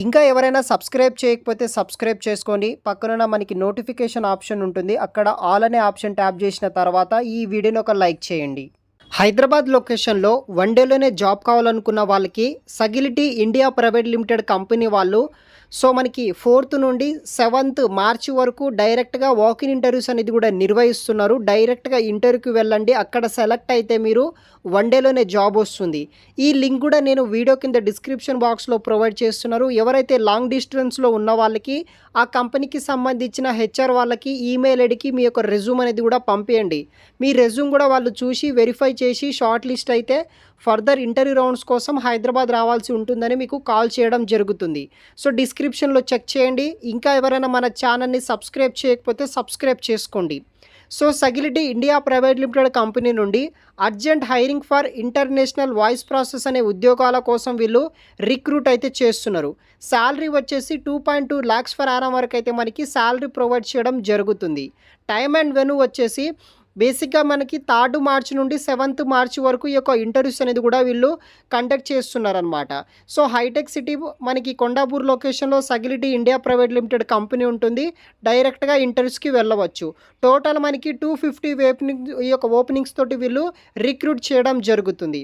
ఇంకా ఎవరైనా సబ్స్క్రైబ్ చేయకపోతే సబ్స్క్రైబ్ చేసుకోండి. పక్కనున్న మనకి నోటిఫికేషన్ ఆప్షన్ ఉంటుంది. అక్కడ ఆల్ అనే ఆప్షన్ ట్యాప్ చేసిన తర్వాత ఈ వీడియోని ఒక లైక్ చేయండి. హైదరాబాద్ లొకేషన్లో వన్ డేలోనే జాబ్ కావాలనుకున్న వాళ్ళకి సగిలిటీ ఇండియా ప్రైవేట్ లిమిటెడ్ కంపెనీ వాళ్ళు మనకి 4th నుండి 7th మార్చి వరకు డైరెక్ట్గా వాకిన్ ఇంటర్వ్యూస్ అనేది కూడా నిర్వహిస్తున్నారు. డైరెక్ట్గా ఇంటర్వ్యూకి వెళ్ళండి. అక్కడ సెలెక్ట్ అయితే మీరు వన్ డేలోనే జాబ్ వస్తుంది. ఈ లింక్ కూడా నేను వీడియో కింద డిస్క్రిప్షన్ బాక్స్లో ప్రొవైడ్ చేస్తున్నారు. ఎవరైతే లాంగ్ డిస్టెన్స్లో ఉన్న వాళ్ళకి ఆ కంపెనీకి సంబంధించిన హెచ్ఆర్ వాళ్ళకి ఈమెయిల్ ఐడికి మీ యొక్క రెజ్యూమ్ అనేది కూడా పంపించండి. మీ రెజ్యూమ్ కూడా వాళ్ళు చూసి వెరిఫై చేసి షార్ట్ లిస్ట్ అయితే ఫర్దర్ ఇంటర్వ్యూ రౌండ్స్ కోసం హైదరాబాద్ రావాల్సి ఉంటుందని మీకు కాల్ చేయడం జరుగుతుంది. డిస్క్రిప్షన్లో చెక్ చేయండి. ఇంకా ఎవరైనా మన ఛానల్ని సబ్స్క్రైబ్ చేయకపోతే సబ్స్క్రైబ్ చేసుకోండి. సగిలిటీ ఇండియా ప్రైవేట్ లిమిటెడ్ కంపెనీ నుండి urgent hiring for international voice process అనే ఉద్యోగాల కోసం వీళ్ళు రిక్రూట్ అయితే చేస్తున్నారు. శాలరీ వచ్చేసి 2.2 lakhs per annum వరకు అయితే మనకి శాలరీ ప్రొవైడ్ చేయడం జరుగుతుంది. టైమ్ అండ్ వెన్యూ వచ్చేసి బేసిక్గా మనకి 3rd మార్చి నుండి 7th మార్చి వరకు ఈ యొక్క ఇంటర్వ్యూస్ అనేది కూడా వీళ్ళు కండక్ట్ చేస్తున్నారనమాట. హైటెక్ సిటీ మనకి కొండాపూర్ లొకేషన్లో సగిలిటీ ఇండియా ప్రైవేట్ లిమిటెడ్ కంపెనీ ఉంటుంది. డైరెక్ట్గా ఇంటర్వ్యూస్కి వెళ్ళవచ్చు. టోటల్ మనకి 250 ఈ యొక్క ఓపెనింగ్స్ తోటి వీళ్ళు రిక్రూట్ చేయడం జరుగుతుంది.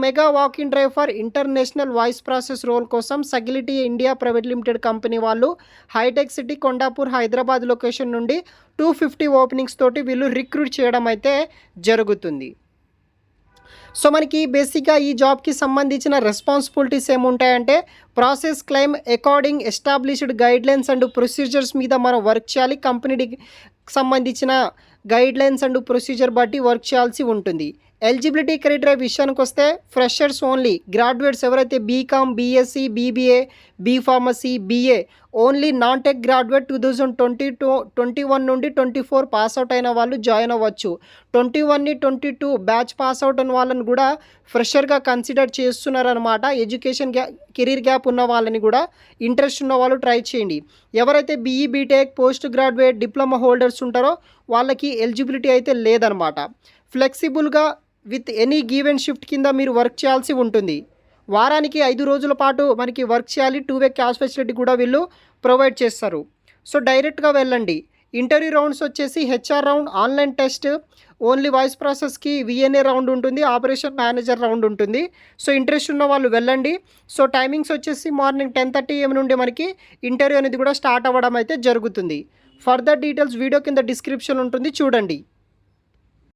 Mega walk in drive for international voice process role కోసం Sagility India private limited company వాళ్ళు Hitech City Kondapur Hyderabad location నుండి 250 ఓపెనింగ్స్ తోటి వీళ్ళు రిక్రూట్ చేయడం అయితే జరుగుతుంది. మనకి బేసిక్గా ఈ జాబ్కి సంబంధించిన రెస్పాన్సిబిలిటీస్ ఏముంటాయంటే process claim according established guidelines and procedures మీద మనం వర్క్ చేయాలి. కంపెనీకి సంబంధించిన గైడ్లైన్స్ అండ్ ప్రొసీజర్ బట్టి వర్క్ చేయాల్సి ఉంటుంది. ఎలిజిబిలిటీ క్రైటీరియా విషయానికి వస్తే ఫ్రెషర్స్ ఓన్లీ, గ్రాడ్యుయేట్స్ ఎవరైతే BCom, BSc, BBA, B pharmacy, BA only non tech graduate 2021 నుండి 24 పాస్అవుట్ అయిన వాళ్ళు జాయిన్ అవ్వచ్చు. 21 22 బ్యాచ్ పాస్అవుట్ అయిన వాళ్ళని కూడా ఫ్రెషర్గా కన్సిడర్ చేస్తున్నారనమాట. ఎడ్యుకేషన్ కెరీర్ గ్యాప్ ఉన్న వాళ్ళని కూడా ఇంట్రెస్ట్ ఉన్న వాళ్ళు ట్రై చేయండి. ఎవరైతే BE, B Tech, post graduate, diploma holders ఉంటారో వాళ్ళకి ఎలిజిబిలిటీ అయితే లేదనమాట. ఫ్లెక్సిబుల్గా విత్ ఎనీ గివెన్ షిఫ్ట్ కింద మీరు వర్క్ చేయాల్సి ఉంటుంది. వారానికి 5 రోజుల పాటు మనకి వర్క్ చేయాలి. 2-way క్యాష్ ఫెసిలిటీ కూడా వీళ్ళు ప్రొవైడ్ చేస్తారు. డైరెక్ట్గా వెళ్ళండి. ఇంటర్వ్యూ రౌండ్స్ వచ్చేసి HR round, online test, only voice ప్రాసెస్కి విఎన్ఏ రౌండ్ ఉంటుంది, ఆపరేషన్ మేనేజర్ రౌండ్ ఉంటుంది. ఇంట్రెస్ట్ ఉన్న వాళ్ళు వెళ్ళండి. టైమింగ్స్ వచ్చేసి మార్నింగ్ 10:30 AM నుండి మనకి ఇంటర్వ్యూ అనేది కూడా స్టార్ట్ అవ్వడం అయితే జరుగుతుంది. ఫర్దర్ డీటెయిల్స్ వీడియో కింద డిస్క్రిప్షన్ ఉంటుంది, చూడండి.